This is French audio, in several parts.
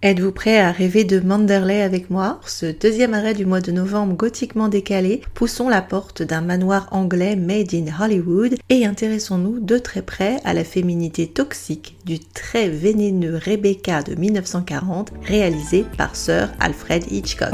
Êtes-vous prêt à rêver de Manderley avec moi? Pour ce deuxième arrêt du mois de novembre gothiquement décalé, poussons la porte d'un manoir anglais made in Hollywood et intéressons-nous de très près à la féminité toxique du très vénéneux Rebecca de 1940, réalisé par Sir Alfred Hitchcock.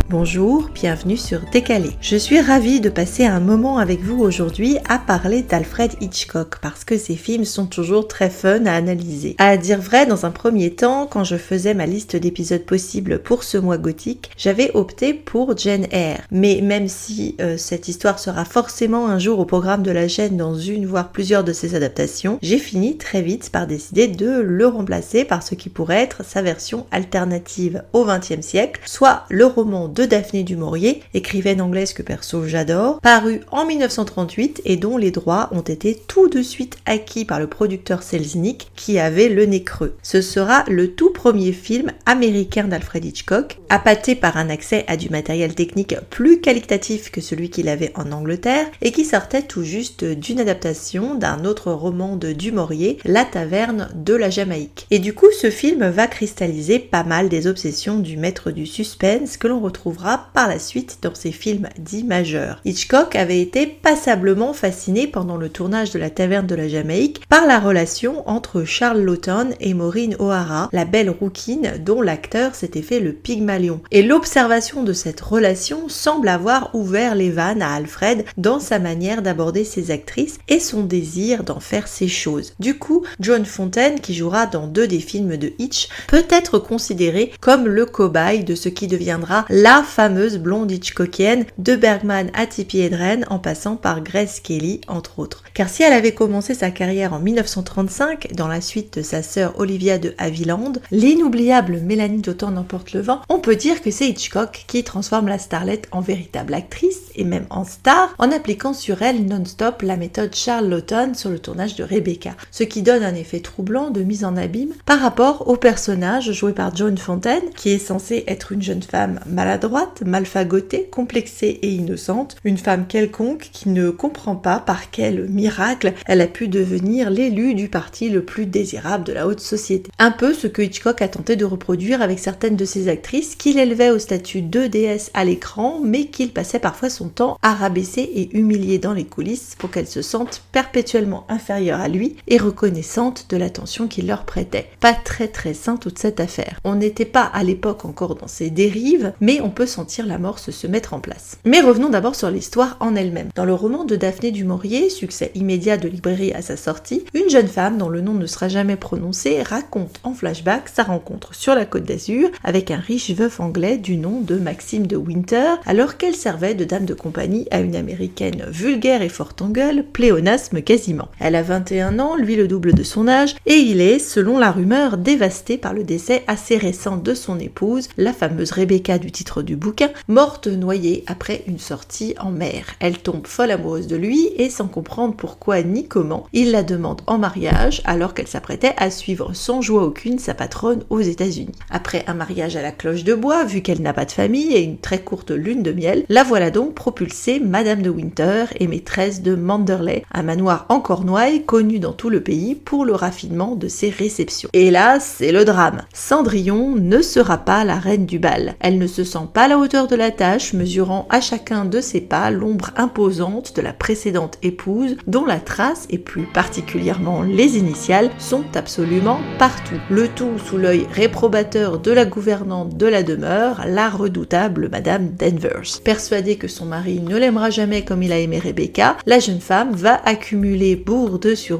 Bonjour, bienvenue sur Décalé. Je suis ravie de passer un moment avec vous aujourd'hui à parler d'Alfred Hitchcock parce que ses films sont toujours très fun à analyser. À dire vrai, dans un premier temps, quand je faisais ma liste d'épisodes possibles pour ce mois gothique, j'avais opté pour Jane Eyre. Mais même si cette histoire sera forcément un jour au programme de la chaîne dans une voire plusieurs de ses adaptations, j'ai fini très vite par décider de le remplacer par ce qui pourrait être sa version alternative au XXe siècle, soit le roman de Daphné du Maurier, écrivaine anglaise que perso j'adore, paru en 1938 et dont les droits ont été tout de suite acquis par le producteur Selznick qui avait le nez creux. Ce sera le tout premier film américain d'Alfred Hitchcock, appâté par un accès à du matériel technique plus qualitatif que celui qu'il avait en Angleterre et qui sortait tout juste d'une adaptation d'un autre roman de Du Maurier, La Taverne de la Jamaïque. Et du coup, ce film va cristalliser pas mal des obsessions du maître du suspense que l'on retrouvera par la suite dans ses films dits majeurs. Hitchcock avait été passablement fasciné pendant le tournage de La Taverne de la Jamaïque par la relation entre Charles Laughton et Maureen O'Hara, la belle rouquine dont l'acteur s'était fait le Pygmalion. Et l'observation de cette relation semble avoir ouvert les vannes à Alfred dans sa manière d'aborder ses actrices et son désir d'en faire ses choses. Du coup, John Fontaine, qui jouera dans 2 des films de Hitch, peut être considéré comme le cobaye de ce qui deviendra la fameuse blonde Hitchcockienne de Bergman à Tippi Hedren en passant par Grace Kelly entre autres. Car si elle avait commencé sa carrière en 1935 dans la suite de sa sœur Olivia de Havilland, l'inoubliable Mélanie d'Autant n'emporte le vent, on peut dire que c'est Hitchcock qui transforme la starlette en véritable actrice et même en star en appliquant sur elle non-stop la méthode Charles Laughton sur le tournage de Rebecca, ce qui donne un effet troublant de mise en abîme par rapport au personnage joué par John Fontaine qui est censé être une jeune femme maladroite, malfagotée, complexée et innocente, une femme quelconque qui ne comprend pas par quel miracle elle a pu devenir l'élu du parti le plus désirable de la haute société. Un peu ce que Hitchcock a tenté de reproduire avec certaines de ses actrices qu'il élevait au statut de déesse à l'écran, mais qu'il passait parfois son temps à rabaisser et humilier dans les coulisses pour qu'elles se sentent perpétuellement inférieures à lui et reconnaissantes de l'attention qu'il leur prêtait. Pas très sain toute cette affaire. On n'était pas à l'époque encore dans ces dérives, mais on peut sentir l'amorce se mettre en place. Mais revenons d'abord sur l'histoire en elle-même. Dans le roman de Daphné du Maurier, succès immédiat de librairie à sa sortie, une jeune femme dont le nom ne sera jamais prononcé raconte en flashback sa rencontre sur la Côte d'Azur avec un riche veuf anglais du nom de Maxime de Winter, alors qu'elle servait de dame de compagnie à une américaine vulgaire et forte en gueule, pléonasme quasiment. Elle a 21 ans, lui le double de son âge, et il est, selon la rumeur, dévasté par le décès assez récent de son épouse, la fameuse Rebecca du titre du bouquin, morte noyée après une sortie en mer. Elle tombe folle amoureuse de lui et sans comprendre pourquoi ni comment, il la demande en mariage alors qu'elle s'apprêtait à suivre sans joie aucune sa patronne aux États-Unis. Après un mariage à la cloche de bois, vu qu'elle n'a pas de famille et une très courte lune de miel, la voilà donc propulsée Madame de Winter et maîtresse de Manderley, un manoir en Cornouailles connu dans tout le pays pour le raffinement de ses réceptions. Et là, c'est le drame. Cendrillon ne sera pas la reine du bal. Elle ne se sent pas à la hauteur de la tâche, mesurant à chacun de ses pas l'ombre imposante de la précédente épouse, dont la trace, et plus particulièrement les initiales, sont absolument partout. Le tout sous l'œil réprobateur de la gouvernante de la demeure, la redoutable Madame Danvers. Persuadée que son mari ne l'aimera jamais comme il a aimé Rebecca, la jeune femme va accumuler bourde sur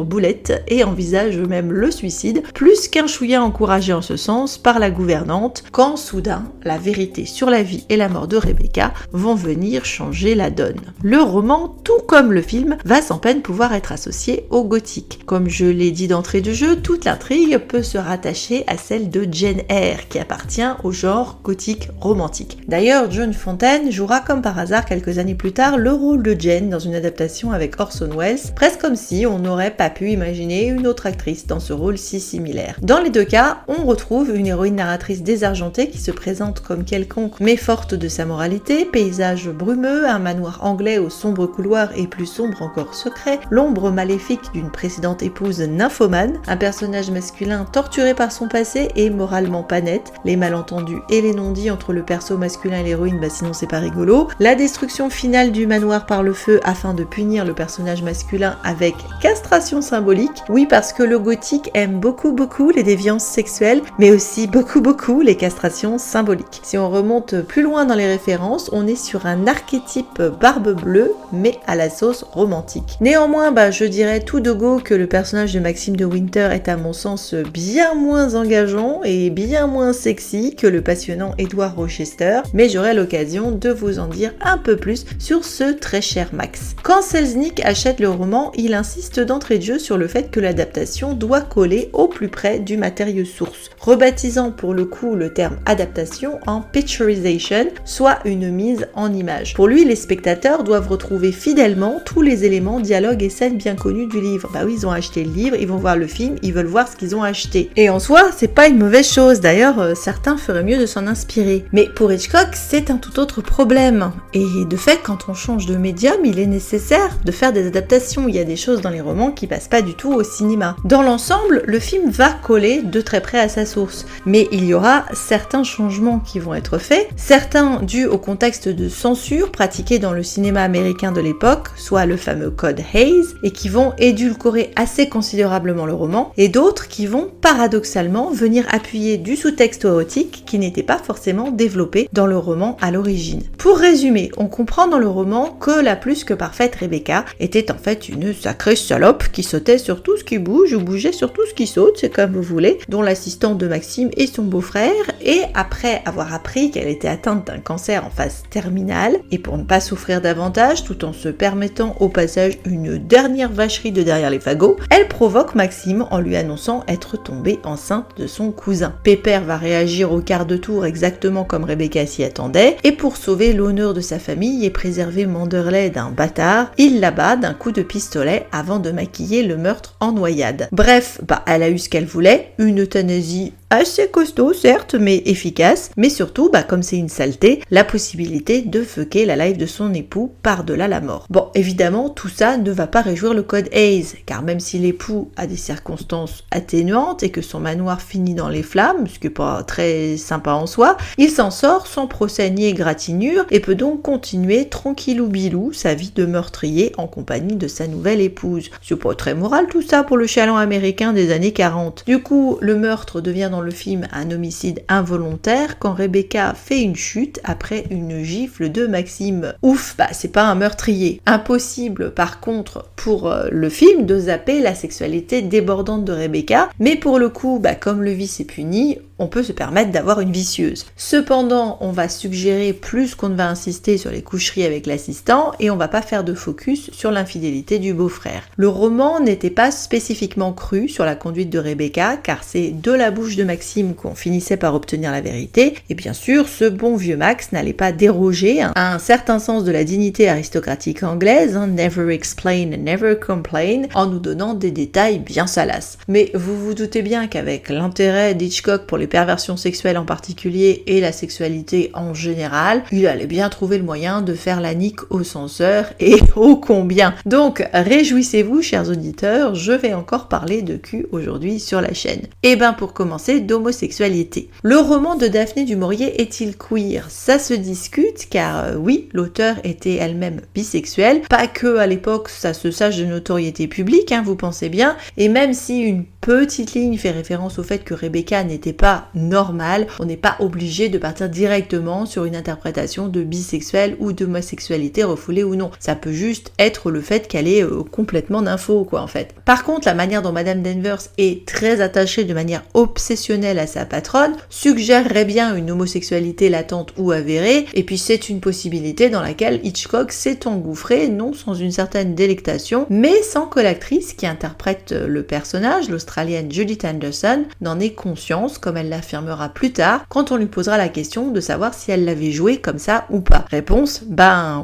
boulette et envisage même le suicide, plus qu'un chouïa encouragé en ce sens par la gouvernante, quand soudain, la vérité sur la vie et la mort de Rebecca vont venir changer la donne. Le roman, tout comme le film, va sans peine pouvoir être associé au gothique. Comme je l'ai dit d'entrée de jeu, toute l'intrigue peut se rattacher à celle de Jane Eyre, qui appartient au genre gothique romantique. D'ailleurs, John Fontaine jouera comme par hasard quelques années plus tard le rôle de Jane dans une adaptation avec Orson Welles, presque comme si on n'aurait pas pu imaginer une autre actrice dans ce rôle si similaire. Dans les deux cas, on retrouve une héroïne narratrice désargentée qui se présente comme homme quelconque, mais forte de sa moralité, paysage brumeux, un manoir anglais aux sombres couloirs et plus sombre encore secret, l'ombre maléfique d'une précédente épouse nymphomane, un personnage masculin torturé par son passé et moralement pas net, les malentendus et les non-dits entre le perso masculin et l'héroïne, sinon c'est pas rigolo, la destruction finale du manoir par le feu afin de punir le personnage masculin avec castration symbolique, oui parce que le gothique aime beaucoup les déviances sexuelles, mais aussi beaucoup les castrations symboliques. Si on remonte plus loin dans les références, on est sur un archétype barbe bleue, mais à la sauce romantique. Néanmoins, je dirais tout de go que le personnage de Maxime de Winter est à mon sens bien moins engageant et bien moins sexy que le passionnant Edward Rochester, mais j'aurai l'occasion de vous en dire un peu plus sur ce très cher Max. Quand Selznick achète le roman, il insiste d'entrée de jeu sur le fait que l'adaptation doit coller au plus près du matériau source, rebaptisant pour le coup le terme adaptation en picturization, soit une mise en image. Pour lui, les spectateurs doivent retrouver fidèlement tous les éléments, dialogues et scènes bien connus du livre. Oui, ils ont acheté le livre, ils vont voir le film, ils veulent voir ce qu'ils ont acheté. Et en soi, c'est pas une mauvaise chose, d'ailleurs certains feraient mieux de s'en inspirer. Mais pour Hitchcock, c'est un tout autre problème. Et de fait, quand on change de médium, il est nécessaire de faire des adaptations. Il y a des choses dans les romans qui passent pas du tout au cinéma. Dans l'ensemble, le film va coller de très près à sa source. Mais il y aura certains changements qui vont être faits, certains dus au contexte de censure pratiqué dans le cinéma américain de l'époque, soit le fameux code Hays, et qui vont édulcorer assez considérablement le roman, et d'autres qui vont paradoxalement venir appuyer du sous-texte érotique qui n'était pas forcément développé dans le roman à l'origine. Pour résumer, on comprend dans le roman que la plus que parfaite Rebecca était en fait une sacrée salope qui sautait sur tout ce qui bouge ou bougeait sur tout ce qui saute, c'est comme vous voulez, dont l'assistante de Maxime et son beau-frère, et après avoir appris qu'elle était atteinte d'un cancer en phase terminale, et pour ne pas souffrir davantage tout en se permettant au passage une dernière vacherie de derrière les fagots, elle provoque Maxime en lui annonçant être tombée enceinte de son cousin. Pépère va réagir au quart de tour exactement comme Rebecca s'y attendait, et pour sauver l'honneur de sa famille et préserver Manderley d'un bâtard, il l'abat d'un coup de pistolet avant de maquiller le meurtre en noyade. Bref, elle a eu ce qu'elle voulait, une euthanasie assez costaud certes, mais efficace, mais surtout, comme c'est une saleté, la possibilité de fucker la life de son époux par-delà la mort. Bon, évidemment, tout ça ne va pas réjouir le code Hays, car même si l'époux a des circonstances atténuantes et que son manoir finit dans les flammes, ce qui n'est pas très sympa en soi, il s'en sort sans procès ni égratignure et peut donc continuer tranquillou bilou sa vie de meurtrier en compagnie de sa nouvelle épouse. C'est pas très moral tout ça pour le chaland américain des années 40. Du coup, le meurtre devient dans le film un homicide involontaire quand Rebecca fait une chute après une gifle de Maxime. Ouf, c'est pas un meurtrier. Impossible par contre pour le film de zapper la sexualité débordante de Rebecca, mais pour le coup, comme le vice est puni, on peut se permettre d'avoir une vicieuse. Cependant, on va suggérer plus qu'on ne va insister sur les coucheries avec l'assistant et on va pas faire de focus sur l'infidélité du beau-frère. Le roman n'était pas spécifiquement cru sur la conduite de Rebecca car c'est de la bouche de Maxime qu'on finissait par obtenir la vérité et bien sûr, ce bon vieux Max n'allait pas déroger à un certain sens de la dignité aristocratique anglaise, never explain, never complain, en nous donnant des détails bien salaces. Mais vous vous doutez bien qu'avec l'intérêt d'Hitchcock pour les perversions sexuelles en particulier et la sexualité en général, il allait bien trouver le moyen de faire la nique aux censeurs et ô combien. Donc réjouissez-vous chers auditeurs, je vais encore parler de cul aujourd'hui sur la chaîne. Et pour commencer, d'homosexualité. Le roman de Daphné du Maurier est-il queer? Ça se discute car oui, l'auteur était elle-même bisexuelle, pas que à l'époque ça se sache de notoriété publique, vous pensez bien, et même si une petite ligne fait référence au fait que Rebecca n'était pas normale, on n'est pas obligé de partir directement sur une interprétation de bisexuelle ou d'homosexualité refoulée ou non. Ça peut juste être le fait qu'elle est complètement nympho en fait. Par contre, la manière dont Madame Danvers est très attachée de manière obsessionnelle à sa patronne suggérerait bien une homosexualité latente ou avérée, et puis c'est une possibilité dans laquelle Hitchcock s'est engouffré, non sans une certaine délectation, mais sans que l'actrice qui interprète le personnage, l'Australienne australienne Judith Anderson n'en ait conscience, comme elle l'affirmera plus tard, quand on lui posera la question de savoir si elle l'avait joué comme ça ou pas. Réponse,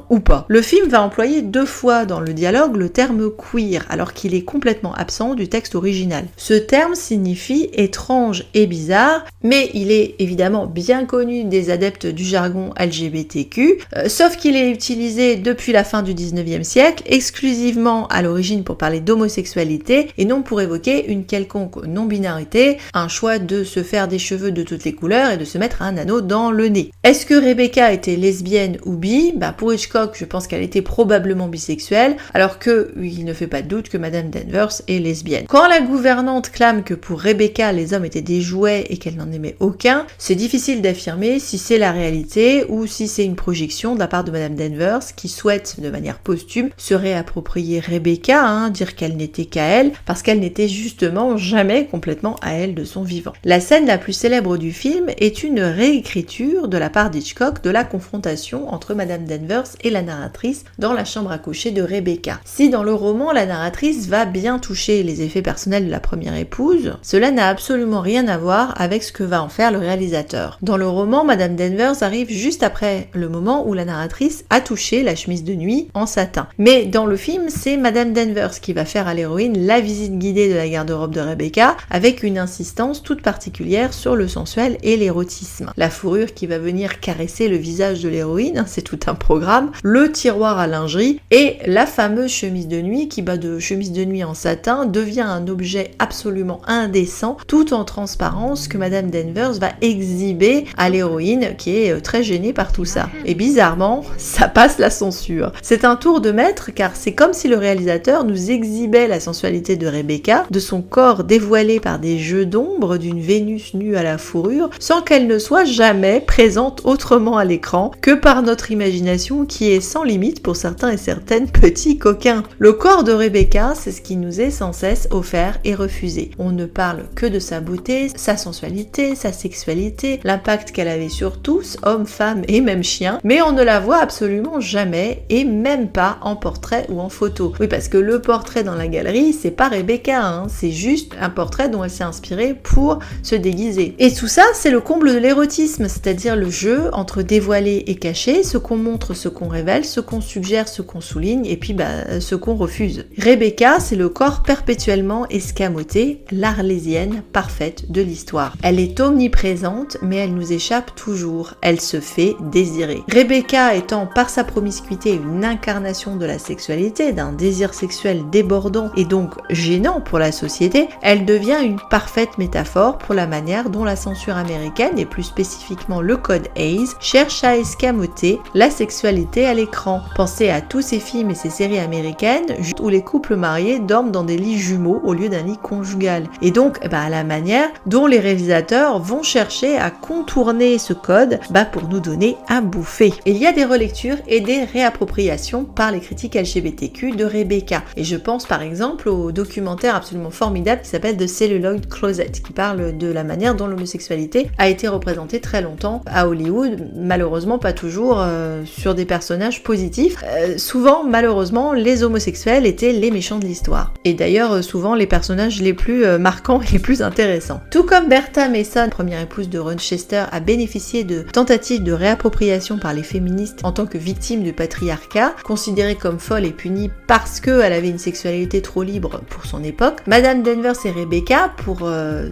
ou pas. Le film va employer 2 fois dans le dialogue le terme queer, alors qu'il est complètement absent du texte original. Ce terme signifie étrange et bizarre, mais il est évidemment bien connu des adeptes du jargon LGBTQ, sauf qu'il est utilisé depuis la fin du 19e siècle, exclusivement à l'origine pour parler d'homosexualité et non pour évoquer une quelconque non-binarité, un choix de se faire des cheveux de toutes les couleurs et de se mettre un anneau dans le nez. Est-ce que Rebecca était lesbienne ou bi ? Pour Hitchcock, je pense qu'elle était probablement bisexuelle, alors que il ne fait pas de doute que Madame Danvers est lesbienne. Quand la gouvernante clame que pour Rebecca, les hommes étaient des jouets et qu'elle n'en aimait aucun, c'est difficile d'affirmer si c'est la réalité ou si c'est une projection de la part de Madame Danvers qui souhaite, de manière posthume, se réapproprier Rebecca, dire qu'elle n'était qu'à elle, parce qu'elle n'était justement jamais complètement à elle de son vivant. La scène la plus célèbre du film est une réécriture de la part d'Hitchcock de la confrontation entre Madame Danvers et la narratrice dans la chambre à coucher de Rebecca. Si dans le roman, la narratrice va bien toucher les effets personnels de la première épouse, cela n'a absolument rien à voir avec ce que va en faire le réalisateur. Dans le roman, Madame Danvers arrive juste après le moment où la narratrice a touché la chemise de nuit en satin. Mais dans le film, c'est Madame Danvers qui va faire à l'héroïne la visite guidée de la garde-robe de Rebecca avec une insistance toute particulière sur le sensuel et l'érotisme. La fourrure qui va venir caresser le visage de l'héroïne, c'est tout un programme, le tiroir à lingerie et la fameuse chemise de nuit qui, de chemise de nuit en satin, devient un objet absolument indécent tout en transparence que Madame Danvers va exhiber à l'héroïne qui est très gênée par tout ça. Et bizarrement, ça passe la censure. C'est un tour de maître car c'est comme si le réalisateur nous exhibait la sensualité de Rebecca, de son corps dévoilé par des jeux d'ombre d'une Vénus nue à la fourrure, sans qu'elle ne soit jamais présente autrement à l'écran que par notre imagination qui est sans limite pour certains et certaines petits coquins. Le corps de Rebecca, c'est ce qui nous est sans cesse offert et refusé. On ne parle que de sa beauté, sa sensualité, sa sexualité, l'impact qu'elle avait sur tous, hommes, femmes et même chiens, mais on ne la voit absolument jamais et même pas en portrait ou en photo. Oui, parce que le portrait dans la galerie, c'est pas Rebecca, c'est juste un portrait dont elle s'est inspirée pour se déguiser. Et tout ça, c'est le comble de l'érotisme, c'est-à-dire le jeu entre dévoilé et caché, ce qu'on montre, ce qu'on révèle, ce qu'on suggère, ce qu'on souligne, et puis ce qu'on refuse. Rebecca, c'est le corps perpétuellement escamoté, l'Arlésienne parfaite de l'histoire. Elle est omniprésente, mais elle nous échappe toujours. Elle se fait désirer. Rebecca étant par sa promiscuité une incarnation de la sexualité, d'un désir sexuel débordant et donc gênant pour la société, elle devient une parfaite métaphore pour la manière dont la censure américaine, et plus spécifiquement le code Hays, cherche à escamoter la sexualité à l'écran. Pensez à tous ces films et ces séries américaines où les couples mariés dorment dans des lits jumeaux au lieu d'un lit conjugal. Et donc, à la manière dont les réalisateurs vont chercher à contourner ce code pour nous donner à bouffer. Il y a des relectures et des réappropriations par les critiques LGBTQ de Rebecca. Et je pense par exemple au documentaire absolument formidable qui s'appelle The Celluloid Closet, qui parle de la manière dont l'homosexualité a été représentée très longtemps à Hollywood, malheureusement pas toujours sur des personnages positifs. Souvent, malheureusement, les homosexuels étaient les méchants de l'histoire. Et d'ailleurs, souvent les personnages les plus marquants et les plus intéressants. Tout comme Bertha Mason, première épouse de Rochester, a bénéficié de tentatives de réappropriation par les féministes en tant que victime du patriarcat, considérée comme folle et punie parce qu'elle avait une sexualité trop libre pour son époque, Madame Danvers et Rebecca, pour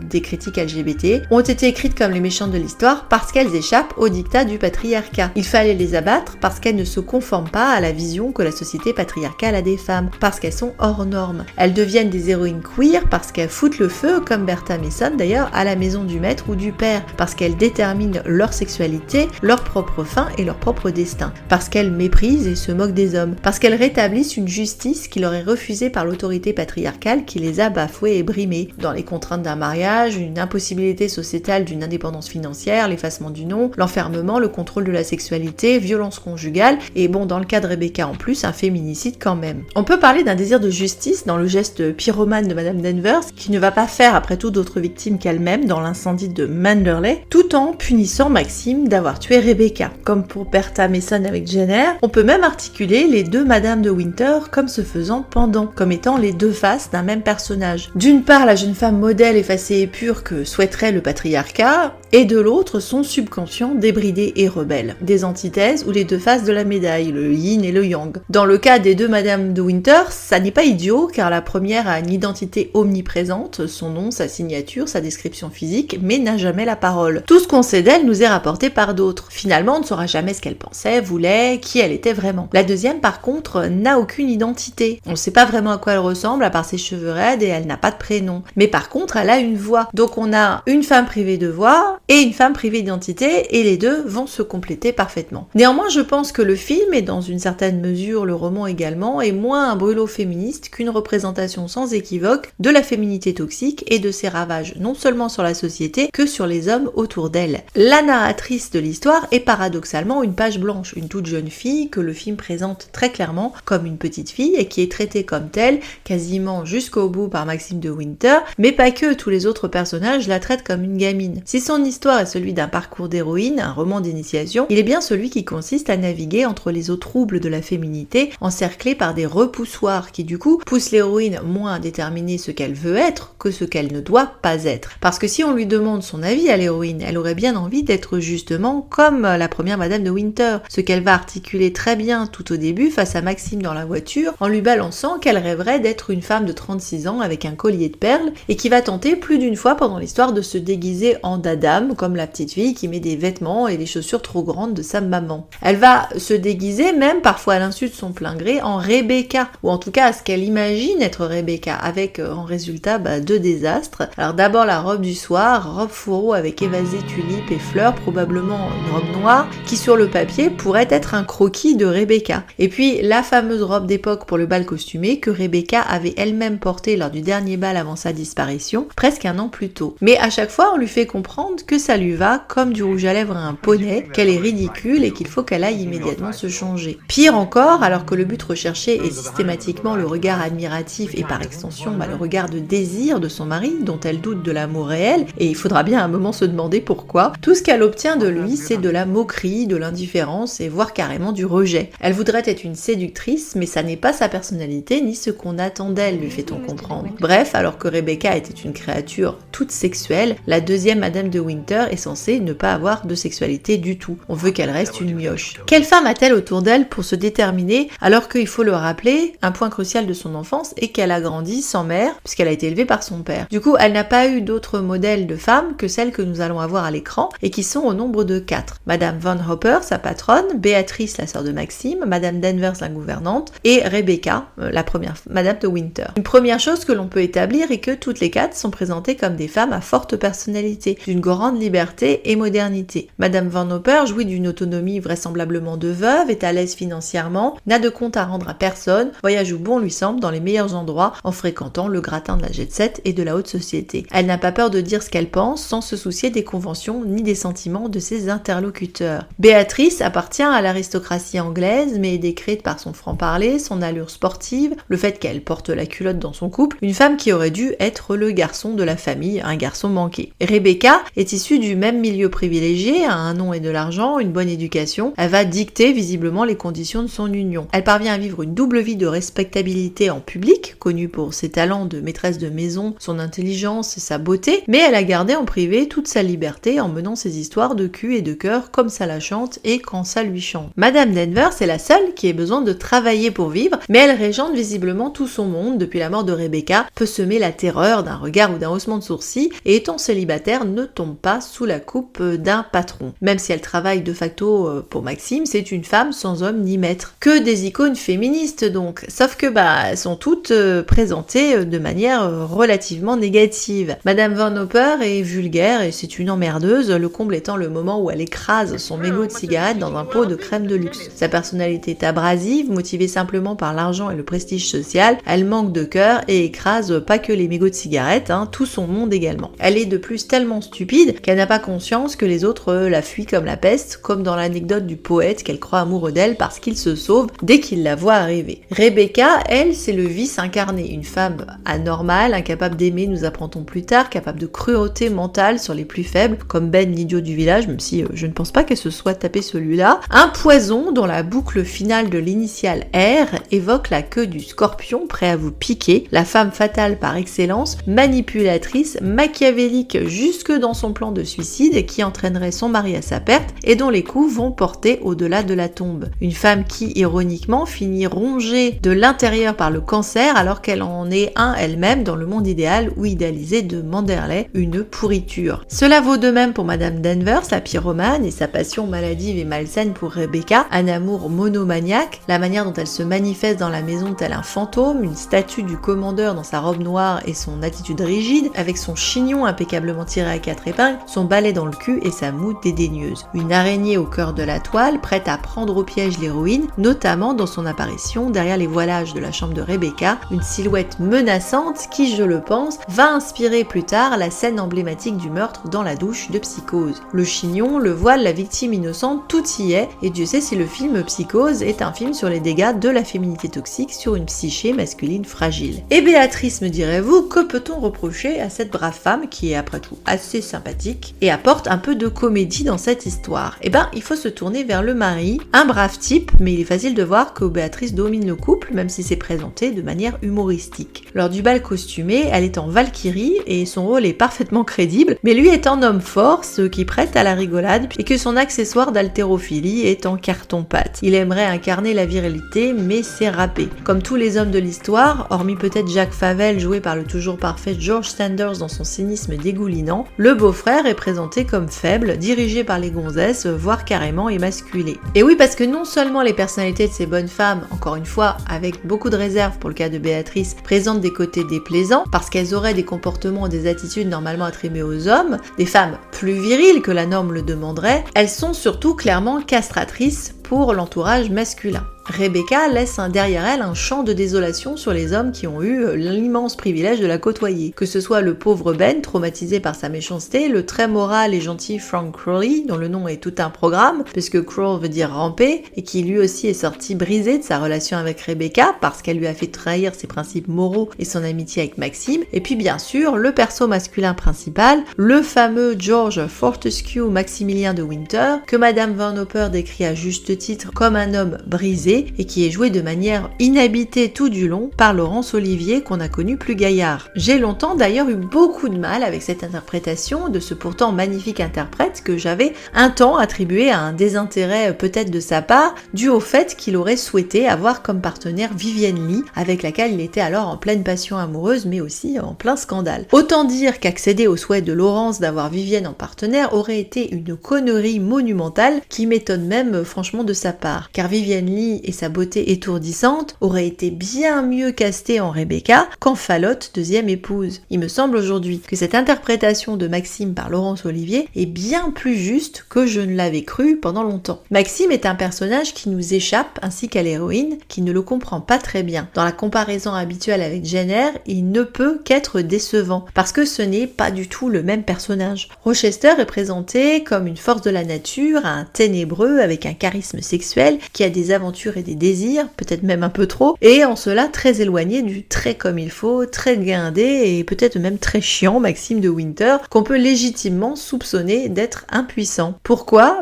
des critiques LGBT, ont été écrites comme les méchantes de l'histoire parce qu'elles échappent au diktat du patriarcat. Il fallait les abattre parce qu'elles ne se conforment pas à la vision que la société patriarcale a des femmes, parce qu'elles sont hors normes. Elles deviennent des héroïnes queer parce qu'elles foutent le feu, comme Bertha Mason d'ailleurs, à la maison du maître ou du père, parce qu'elles déterminent leur sexualité, leur propre fin et leur propre destin, parce qu'elles méprisent et se moquent des hommes, parce qu'elles rétablissent une justice qui leur est refusée par l'autorité patriarcale qui les a bafouées et brimées, dans les contraintes d'un mariage, une impossibilité sociétale d'une indépendance financière, l'effacement du nom, l'enfermement, le contrôle de la sexualité, violence conjugale, et dans le cas de Rebecca en plus, un féminicide quand même. On peut parler d'un désir de justice dans le geste pyromane de Madame Danvers, qui ne va pas faire après tout d'autres victimes qu'elle-même dans l'incendie de Manderley, tout en punissant Maxime d'avoir tué Rebecca. Comme pour Bertha Mason avec Jenner, on peut même articuler les deux Madame de Winter comme se faisant pendant, comme étant les deux faces d'un même personnage. D'une part, la jeune femme modèle effacée et pure que souhaiterait le patriarcat, et de l'autre, son subconscient débridé et rebelle. Des antithèses ou les deux faces de la médaille, le yin et le yang. Dans le cas des deux Madame de Winter, ça n'est pas idiot, car la première a une identité omniprésente, son nom, sa signature, sa description physique, mais n'a jamais la parole. Tout ce qu'on sait d'elle nous est rapporté par d'autres. Finalement, on ne saura jamais ce qu'elle pensait, voulait, qui elle était vraiment. La deuxième, par contre, n'a aucune identité. On ne sait pas vraiment à quoi elle ressemble, à part ses cheveux raides, et elle n'a pas de prénom. Mais par contre, elle a une voix. Donc on a une femme privée de voix, et une femme privée d'identité, et les deux vont se compléter parfaitement. Néanmoins, je pense que le film, et dans une certaine mesure le roman également, est moins un brûlot féministe qu'une représentation sans équivoque de la féminité toxique et de ses ravages, non seulement sur la société, que sur les hommes autour d'elle. La narratrice de l'histoire est paradoxalement une page blanche, une toute jeune fille que le film présente très clairement comme une petite fille, et qui est traitée comme telle, quasiment jusqu'au bout par Maxime de Winter, mais pas que, tous les autres personnages la traitent comme une gamine. Si son histoire est celui d'un parcours d'héroïne, un roman d'initiation, il est bien celui qui consiste à naviguer entre les eaux troubles de la féminité, encerclée par des repoussoirs qui du coup poussent l'héroïne moins à déterminer ce qu'elle veut être que ce qu'elle ne doit pas être. Parce que si on lui demande son avis à l'héroïne, elle aurait bien envie d'être justement comme la première Madame de Winter, ce qu'elle va articuler très bien tout au début face à Maxime dans la voiture, en lui balançant qu'elle rêverait d'être une femme de 36 ans avec un collier de perles, et qui va tenter plus d'une fois pendant l'histoire de se déguiser en dada, comme la petite fille qui met des vêtements et des chaussures trop grandes de sa maman. Elle va se déguiser, même parfois à l'insu de son plein gré, en Rebecca, ou en tout cas à ce qu'elle imagine être Rebecca, avec en résultat deux désastres. Alors d'abord la robe du soir, robe fourreau avec évasé tulipes et fleurs, probablement une robe noire, qui sur le papier pourrait être un croquis de Rebecca. Et puis la fameuse robe d'époque pour le bal costumé que Rebecca avait elle-même portée lors du dernier bal avant sa disparition, presque un an plus tôt. Mais à chaque fois on lui fait comprendre que ça lui va comme du rouge à lèvres à un poney, qu'elle est ridicule et qu'il faut qu'elle aille immédiatement se changer. Pire encore, alors que le but recherché est systématiquement le regard admiratif et par extension le regard de désir de son mari, dont elle doute de l'amour réel, et il faudra bien à un moment se demander pourquoi, tout ce qu'elle obtient de lui c'est de la moquerie, de l'indifférence et voire carrément du rejet. Elle voudrait être une séductrice, mais ça n'est pas sa personnalité ni ce qu'on attend d'elle, lui fait-on comprendre. Bref, alors que Rebecca était une créature toute sexuelle, la deuxième Madame de Winter est censée ne pas avoir de sexualité du tout. On veut qu'elle reste une mioche. Quelle femme a-t-elle autour d'elle pour se déterminer, alors qu'il faut le rappeler, un point crucial de son enfance est qu'elle a grandi sans mère, puisqu'elle a été élevée par son père. Du coup, elle n'a pas eu d'autres modèles de femmes que celles que nous allons avoir à l'écran, et qui sont au nombre de 4. Madame Van Hopper, sa patronne, Béatrice, la sœur de Maxime, Madame Danvers, la gouvernante, et Rebecca, la première Madame de Winter. Une première chose que l'on peut établir est que toutes les 4 sont présentées comme des femmes à forte personnalité, d'une grande liberté et modernité. Madame Van Hopper jouit d'une autonomie vraisemblablement de veuve, est à l'aise financièrement, n'a de compte à rendre à personne, voyage où bon lui semble dans les meilleurs endroits en fréquentant le gratin de la jet set et de la haute société. Elle n'a pas peur de dire ce qu'elle pense sans se soucier des conventions ni des sentiments de ses interlocuteurs. Béatrice appartient à l'aristocratie anglaise, mais est décrite par son franc-parler, son allure sportive, le fait qu'elle porte la culotte dans son couple, une femme qui aurait dû être le garçon de la famille, un garçon manqué. Rebecca est issue du même milieu privilégié, a un nom et de l'argent, une bonne éducation, elle va dicter visiblement les conditions de son union. Elle parvient à vivre une double vie de respectabilité en public, connue pour ses talents de maîtresse de maison, son intelligence et sa beauté, mais elle a gardé en privé toute sa liberté en menant ses histoires de cul et de cœur comme ça la chante et quand ça lui chante. Madame Danvers est la seule qui ait besoin de travailler pour vivre, mais elle régente visiblement tout son monde depuis la mort de Rebecca, peut semer la terreur d'un regard ou d'un haussement de sourcil, et étant célibataire ne tombe pas sous la coupe d'un patron. Même si elle travaille de facto pour Maxime, c'est une femme sans homme ni maître. Que des icônes féministes donc, sauf que elles sont toutes présentées de manière relativement négative. Madame Van Hopper est vulgaire et c'est une emmerdeuse, le comble étant le moment où elle écrase son mégot de cigarette dans un pot de crème de luxe. Sa personnalité est abrasive, motivée simplement par l'argent et le prestige social, elle manque de cœur et écrase pas que les mégots de cigarette, tout son monde également. Elle est de plus tellement stupide qu'elle n'a pas conscience que les autres la fuient comme la peste, comme dans l'anecdote du poète qu'elle croit amoureux d'elle parce qu'il se sauve dès qu'il la voit arriver. Rebecca, elle, c'est le vice incarné, une femme anormale, incapable d'aimer, nous apprendrons plus tard, capable de cruauté mentale sur les plus faibles, comme Ben l'idiot du village, même si je ne pense pas qu'elle se soit tapé celui-là. Un poison dont la boucle finale de l'initiale R évoque la queue du scorpion prêt à vous piquer, la femme fatale rivale par excellence, manipulatrice, machiavélique jusque dans son plan de suicide qui entraînerait son mari à sa perte et dont les coups vont porter au-delà de la tombe. Une femme qui, ironiquement, finit rongée de l'intérieur par le cancer alors qu'elle en est un elle-même dans le monde idéal ou idéalisé de Manderley, une pourriture. Cela vaut de même pour Madame Danvers, la pyromane, et sa passion maladive et malsaine pour Rebecca, un amour monomaniaque, la manière dont elle se manifeste dans la maison tel un fantôme, une statue du commandeur dans sa robe noire et son attitude rigide, avec son chignon impeccablement tiré à 4 épingles, son balai dans le cul et sa moue dédaigneuse. Une araignée au cœur de la toile, prête à prendre au piège l'héroïne, notamment dans son apparition derrière les voilages de la chambre de Rebecca, une silhouette menaçante qui, je le pense, va inspirer plus tard la scène emblématique du meurtre dans la douche de Psychose. Le chignon, le voile, la victime innocente, tout y est, et Dieu sait si le film Psychose est un film sur les dégâts de la féminité toxique sur une psyché masculine fragile. Et Béatrice, me direz-vous, que peut-on reprocher à cette brave femme qui est après tout assez sympathique et apporte un peu de comédie dans cette histoire? Eh ben, il faut se tourner vers le mari, un brave type, mais il est facile de voir que Béatrice domine le couple, même si c'est présenté de manière humoristique. Lors du bal costumé, elle est en Valkyrie et son rôle est parfaitement crédible, mais lui est en homme fort, ce qui prête à la rigolade, et que son accessoire d'haltérophilie est en carton-pâte. Il aimerait incarner la virilité, mais c'est râpé. Comme tous les hommes de l'histoire, hormis peut-être Jacques Favel joué par le toujours parfait George Sanders dans son cynisme dégoulinant, le beau-frère est présenté comme faible, dirigé par les gonzesses, voire carrément émasculé. Et oui, parce que non seulement les personnalités de ces bonnes femmes, encore une fois, avec beaucoup de réserve pour le cas de Béatrice, présentent des côtés déplaisants, parce qu'elles auraient des comportements et des attitudes normalement attribués aux hommes, des femmes plus viriles que la norme le demanderait, elles sont surtout clairement castratrices pour l'entourage masculin. Rebecca laisse derrière elle un champ de désolation sur les hommes qui ont eu l'immense privilège de la côtoyer. Que ce soit le pauvre Ben, traumatisé par sa méchanceté, le très moral et gentil Frank Crawley, dont le nom est tout un programme, puisque Crawl veut dire ramper, et qui lui aussi est sorti brisé de sa relation avec Rebecca, parce qu'elle lui a fait trahir ses principes moraux et son amitié avec Maxime, et puis bien sûr, le perso masculin principal, le fameux George Fortescue Maximilien de Winter, que Madame Van Hopper décrit à juste titre comme un homme brisé, et qui est joué de manière inhabitée tout du long par Laurence Olivier qu'on a connu plus gaillard. J'ai longtemps d'ailleurs eu beaucoup de mal avec cette interprétation de ce pourtant magnifique interprète que j'avais un temps attribué à un désintérêt peut-être de sa part, dû au fait qu'il aurait souhaité avoir comme partenaire Vivienne Lee, avec laquelle il était alors en pleine passion amoureuse mais aussi en plein scandale. Autant dire qu'accéder au souhait de Laurence d'avoir Vivienne en partenaire aurait été une connerie monumentale qui m'étonne même franchement de sa part, car Vivienne Lee et sa beauté étourdissante auraient été bien mieux castées en Rebecca qu'en Falotte, deuxième épouse. Il me semble aujourd'hui que cette interprétation de Maxime par Laurence Olivier est bien plus juste que je ne l'avais cru pendant longtemps. Maxime est un personnage qui nous échappe, ainsi qu'à l'héroïne, qui ne le comprend pas très bien. Dans la comparaison habituelle avec Jane Eyre, il ne peut qu'être décevant, parce que ce n'est pas du tout le même personnage. Rochester est présenté comme une force de la nature, un ténébreux avec un charisme sexuel, qui a des aventures et des désirs, peut-être même un peu trop, et en cela très éloigné du très comme il faut, très guindé et peut-être même très chiant Maxime de Winter, qu'on peut légitimement soupçonner d'être impuissant. Pourquoi ?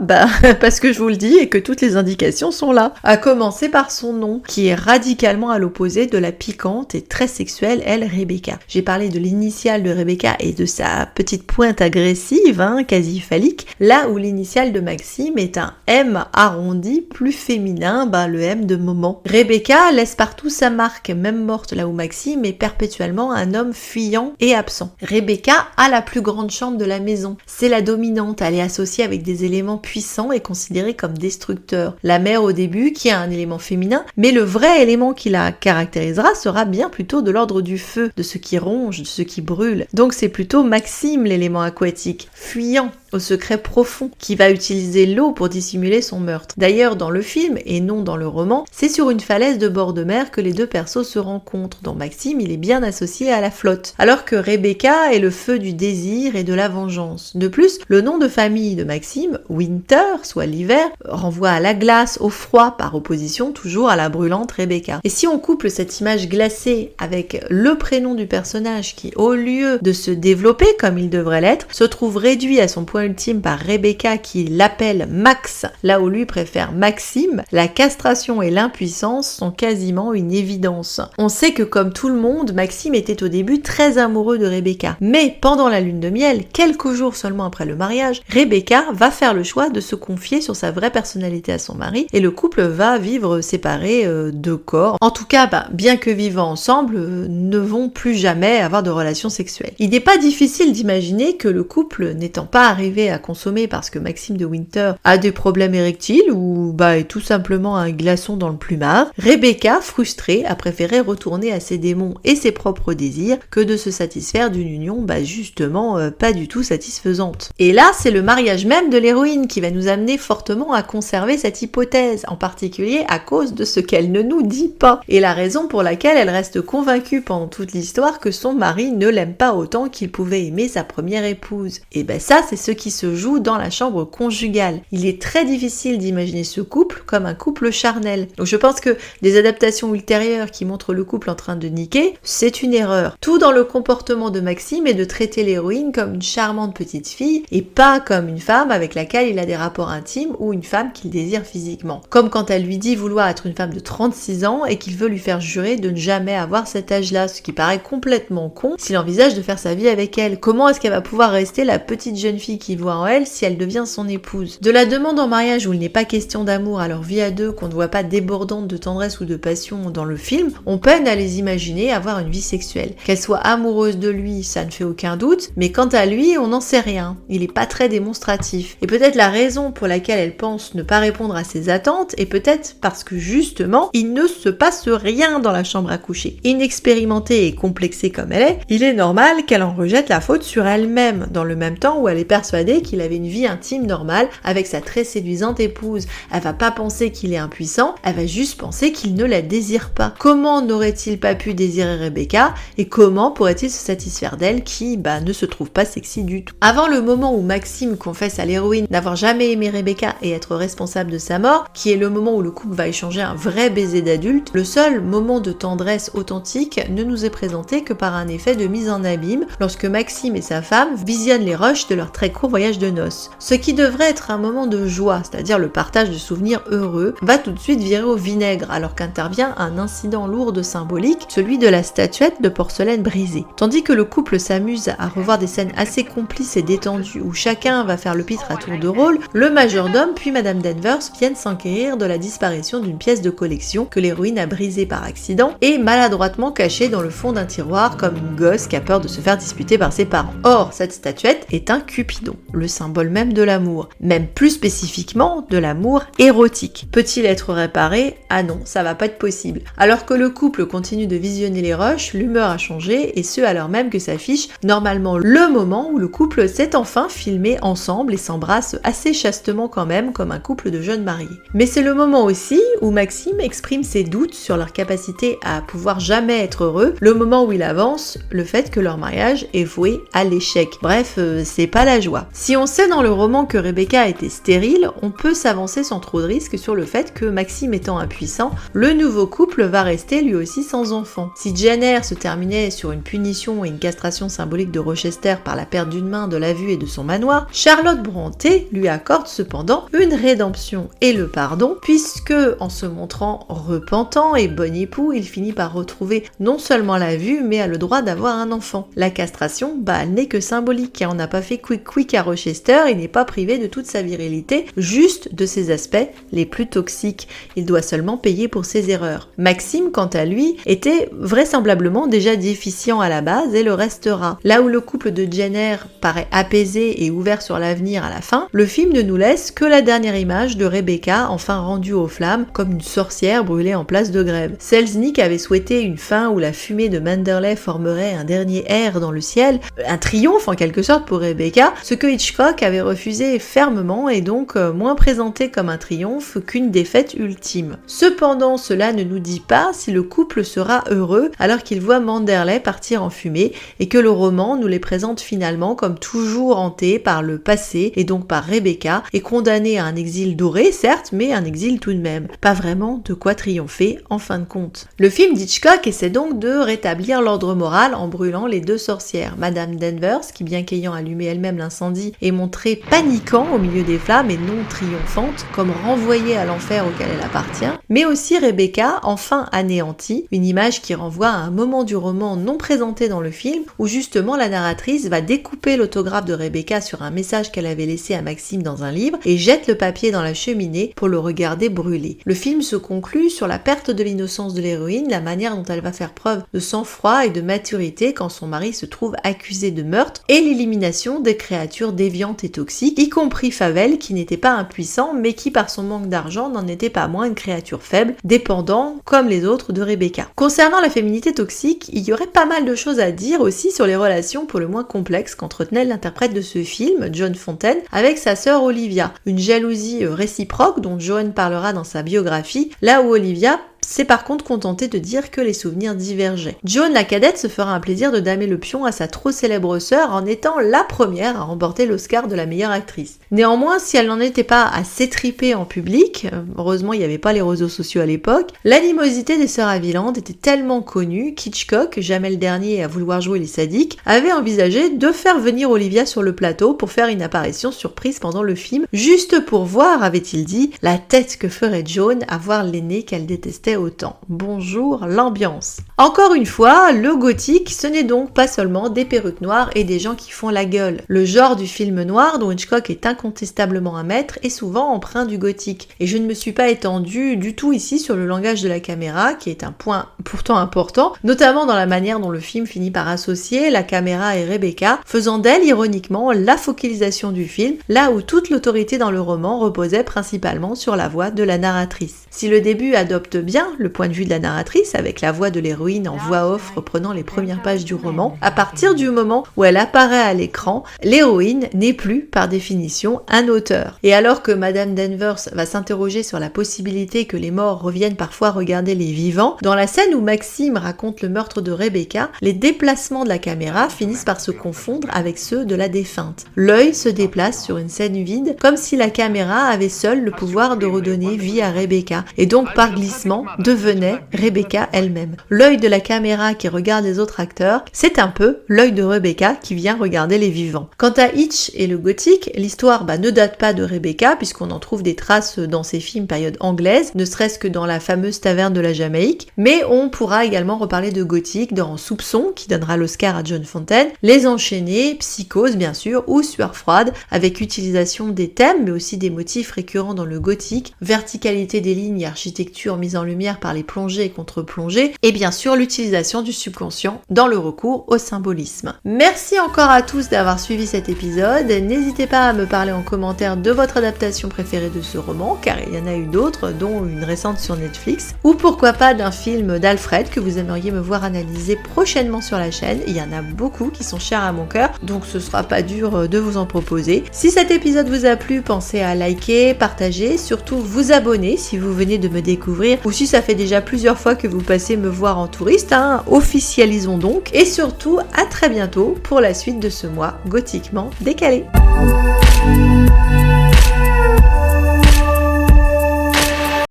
Parce que je vous le dis et que toutes les indications sont là. À commencer par son nom, qui est radicalement à l'opposé de la piquante et très sexuelle, elle, Rebecca. J'ai parlé de l'initiale de Rebecca et de sa petite pointe agressive, quasi phallique, là où l'initiale de Maxime est un M arrondi, plus féminin, le M de moment. Rebecca laisse partout sa marque, même morte là où Maxime est perpétuellement un homme fuyant et absent. Rebecca a la plus grande chambre de la maison. C'est la dominante, elle est associée avec des éléments puissants et considérée comme destructeurs. La mère au début, qui a un élément féminin, mais le vrai élément qui la caractérisera sera bien plutôt de l'ordre du feu, de ce qui ronge, de ce qui brûle. Donc c'est plutôt Maxime l'élément aquatique, fuyant, au secret profond, qui va utiliser l'eau pour dissimuler son meurtre. D'ailleurs, dans le film, et non dans le roman, c'est sur une falaise de bord de mer que les deux persos se rencontrent. Dans Maxime, il est bien associé à la flotte, alors que Rebecca est le feu du désir et de la vengeance. De plus, le nom de famille de Maxime, Winter, soit l'hiver, renvoie à la glace, au froid, par opposition toujours à la brûlante Rebecca. Et si on couple cette image glacée avec le prénom du personnage qui, au lieu de se développer comme il devrait l'être, se trouve réduit à son point ultime par Rebecca qui l'appelle Max, là où lui préfère Maxime, la castration et l'impuissance sont quasiment une évidence. On sait que comme tout le monde, Maxime était au début très amoureux de Rebecca. Mais pendant la lune de miel, quelques jours seulement après le mariage, Rebecca va faire le choix de se confier sur sa vraie personnalité à son mari et le couple va vivre séparés de corps. En tout cas, bien que vivant ensemble, ne vont plus jamais avoir de relations sexuelles. Il n'est pas difficile d'imaginer que le couple n'étant pas arrivé à consommer parce que Maxime de Winter a des problèmes érectiles ou est tout simplement un glaçon dans le plumard, Rebecca, frustrée, a préféré retourner à ses démons et ses propres désirs que de se satisfaire d'une union justement pas du tout satisfaisante. Et là, c'est le mariage même de l'héroïne qui va nous amener fortement à conserver cette hypothèse, en particulier à cause de ce qu'elle ne nous dit pas, et la raison pour laquelle elle reste convaincue pendant toute l'histoire que son mari ne l'aime pas autant qu'il pouvait aimer sa première épouse. Et ça, c'est ce qui se joue dans la chambre conjugale. Il est très difficile d'imaginer ce couple comme un couple charnel. Donc je pense que des adaptations ultérieures qui montrent le couple en train de niquer, c'est une erreur. Tout dans le comportement de Maxime est de traiter l'héroïne comme une charmante petite fille et pas comme une femme avec laquelle il a des rapports intimes ou une femme qu'il désire physiquement. Comme quand elle lui dit vouloir être une femme de 36 ans et qu'il veut lui faire jurer de ne jamais avoir cet âge-là, ce qui paraît complètement con s'il envisage de faire sa vie avec elle. Comment est-ce qu'elle va pouvoir rester la petite jeune fille qu'il voit en elle si elle devient son épouse? De la demande en mariage où il n'est pas question d'amour à leur vie à deux, qu'on ne voit pas débordante de tendresse ou de passion dans le film, on peine à les imaginer avoir une vie sexuelle. Qu'elle soit amoureuse de lui, ça ne fait aucun doute, mais quant à lui, on n'en sait rien. Il est pas très démonstratif. Et peut-être la raison pour laquelle elle pense ne pas répondre à ses attentes est peut-être parce que justement, il ne se passe rien dans la chambre à coucher. Inexpérimentée et complexée comme elle est, il est normal qu'elle en rejette la faute sur elle-même, dans le même temps où elle est persuadée qu'il avait une vie intime normale avec sa très séduisante épouse. Elle va pas penser qu'il est impuissant, elle va juste penser qu'il ne la désire pas. Comment n'aurait-il pas pu désirer Rebecca et comment pourrait-il se satisfaire d'elle qui, ne se trouve pas sexy du tout? Avant le moment où Maxime confesse à l'héroïne n'avoir jamais aimé Rebecca et être responsable de sa mort, qui est le moment où le couple va échanger un vrai baiser d'adulte, le seul moment de tendresse authentique ne nous est présenté que par un effet de mise en abîme lorsque Maxime et sa femme visionnent les rushs de leur très court voyage de noces. Ce qui devrait être un moment de joie, c'est-à-dire le partage de souvenirs heureux, va tout de suite virer au vinaigre alors qu'intervient un incident lourd de symbolique, celui de la statuette de porcelaine brisée. Tandis que le couple s'amuse à revoir des scènes assez complices et détendues où chacun va faire le pitre à tour de rôle, le majordome puis Madame Danvers viennent s'enquérir de la disparition d'une pièce de collection que l'héroïne a brisée par accident et maladroitement cachée dans le fond d'un tiroir comme une gosse qui a peur de se faire disputer par ses parents. Or, cette statuette est un Cupidon, le symbole même de l'amour, même plus spécifiquement de l'amour érotique. Peut-il être réparé? Ah non, ça va pas être possible. Alors que le couple continue de visionner les rushs, l'humeur a changé et ce alors même que s'affiche normalement le moment où le couple s'est enfin filmé ensemble et s'embrasse assez chastement quand même comme un couple de jeunes mariés. Mais c'est le moment aussi où Maxime exprime ses doutes sur leur capacité à pouvoir jamais être heureux, le moment où il avance le fait que leur mariage est voué à l'échec. Bref, c'est pas la joie. Si on sait dans le roman que Rebecca était stérile, on peut s'avancer sans trop de risques sur le fait que Maxime étant impuissant, le nouveau couple va rester lui aussi sans enfant. Si Jane Eyre se terminait sur une punition et une castration symbolique de Rochester par la perte d'une main, de la vue et de son manoir, Charlotte Brontë lui accorde cependant une rédemption et le pardon, puisque en se montrant repentant et bon époux, il finit par retrouver non seulement la vue, mais a le droit d'avoir un enfant. La castration, elle n'est que symbolique, car on n'a pas fait quick à Rochester, il n'est pas privé de toute sa virilité, juste de ses aspects les plus toxiques. Il doit seulement payer pour ses erreurs. Maxime, quant à lui, était vraisemblablement déjà déficient à la base et le restera. Là où le couple de Jane Eyre paraît apaisé et ouvert sur l'avenir à la fin, le film ne nous laisse que la dernière image de Rebecca enfin rendue aux flammes comme une sorcière brûlée en place de grève. Selznick avait souhaité une fin où la fumée de Manderley formerait un dernier air dans le ciel, un triomphe en quelque sorte pour Rebecca, ce que Hitchcock avait refusé fermement et donc moins présenté comme un triomphe qu'une défaite ultime. Cependant, cela ne nous dit pas si le couple sera heureux alors qu'il voit Manderley partir en fumée et que le roman nous les présente finalement comme toujours hantés par le passé et donc par Rebecca et condamnés à un exil doré certes, mais un exil tout de même. Pas vraiment de quoi triompher en fin de compte. Le film d'Hitchcock essaie donc de rétablir l'ordre moral en brûlant les deux sorcières, Madame Danvers qui bien qu'ayant allumé elle-même l'incendie incendie est montrée paniquant au milieu des flammes et non triomphante, comme renvoyée à l'enfer auquel elle appartient, mais aussi Rebecca, enfin anéantie, une image qui renvoie à un moment du roman non présenté dans le film, où justement la narratrice va découper l'autographe de Rebecca sur un message qu'elle avait laissé à Maxime dans un livre et jette le papier dans la cheminée pour le regarder brûler. Le film se conclut sur la perte de l'innocence de l'héroïne, la manière dont elle va faire preuve de sang-froid et de maturité quand son mari se trouve accusé de meurtre, et l'élimination des créatures déviantes et toxiques, y compris Favel qui n'était pas impuissant mais qui par son manque d'argent n'en était pas moins une créature faible, dépendant comme les autres de Rebecca. Concernant la féminité toxique, il y aurait pas mal de choses à dire aussi sur les relations pour le moins complexes qu'entretenait l'interprète de ce film, John Fontaine, avec sa sœur Olivia. Une jalousie réciproque dont John parlera dans sa biographie, là où Olivia s'est par contre contentée de dire que les souvenirs divergeaient. Joan la cadette se fera un plaisir de damer le pion à sa trop célèbre sœur en étant la première à remporter l'Oscar de la meilleure actrice. Néanmoins, si elle n'en était pas à s'étriper en public, heureusement il n'y avait pas les réseaux sociaux à l'époque, l'animosité des sœurs Haviland était tellement connue qu'Hitchcock, jamais le dernier à vouloir jouer les sadiques, avait envisagé de faire venir Olivia sur le plateau pour faire une apparition surprise pendant le film, juste pour voir, avait-il dit, la tête que ferait Joan à voir l'aînée qu'elle détestait autant. Bonjour l'ambiance. Encore une fois, le gothique, ce n'est donc pas seulement des perruques noires et des gens qui font la gueule. Le genre du film noir dont Hitchcock est incontestablement un maître est souvent empreint du gothique. Et je ne me suis pas étendue du tout ici sur le langage de la caméra, qui est un point pourtant important, notamment dans la manière dont le film finit par associer la caméra et Rebecca, faisant d'elle ironiquement la focalisation du film, là où toute l'autorité dans le roman reposait principalement sur la voix de la narratrice. Si le début adopte bien le point de vue de la narratrice, avec la voix de l'héroïne en voix off reprenant les premières pages du roman, à partir du moment où elle apparaît à l'écran, l'héroïne n'est plus, par définition, un auteur. Et alors que Madame Danvers va s'interroger sur la possibilité que les morts reviennent parfois regarder les vivants, dans la scène où Maxime raconte le meurtre de Rebecca, les déplacements de la caméra finissent par se confondre avec ceux de la défunte. L'œil se déplace sur une scène vide, comme si la caméra avait seule le pouvoir de redonner vie à Rebecca, et donc par glissement, devenait Rebecca elle-même. L'œil de la caméra qui regarde les autres acteurs, c'est un peu l'œil de Rebecca qui vient regarder les vivants. Quant à Hitch et le gothique, l'histoire ne date pas de Rebecca, puisqu'on en trouve des traces dans ses films période anglaise, ne serait-ce que dans la fameuse taverne de la Jamaïque, mais on pourra également reparler de gothique dans Soupçon, qui donnera l'Oscar à John Fontaine, Les Enchaînés, Psychose bien sûr, ou Sueur froide, avec utilisation des thèmes, mais aussi des motifs récurrents dans le gothique, verticalité des lignes et architecture mise en lumière par les plongées et contre-plongées, et bien sûr l'utilisation du subconscient dans le recours au symbolisme. Merci encore à tous d'avoir suivi cet épisode, n'hésitez pas à me parler en commentaire de votre adaptation préférée de ce roman, car il y en a eu d'autres, dont une récente sur Netflix, ou pourquoi pas d'un film d'Alfred que vous aimeriez me voir analyser prochainement sur la chaîne. Il y en a beaucoup qui sont chers à mon cœur, donc ce sera pas dur de vous en proposer. Si cet épisode vous a plu, pensez à liker, partager, surtout vous abonner si vous venez de me découvrir, ou si ça fait déjà plusieurs fois que vous passez me voir en touriste, officialisons donc, et surtout à très bientôt pour la suite de ce mois gothiquement décalé.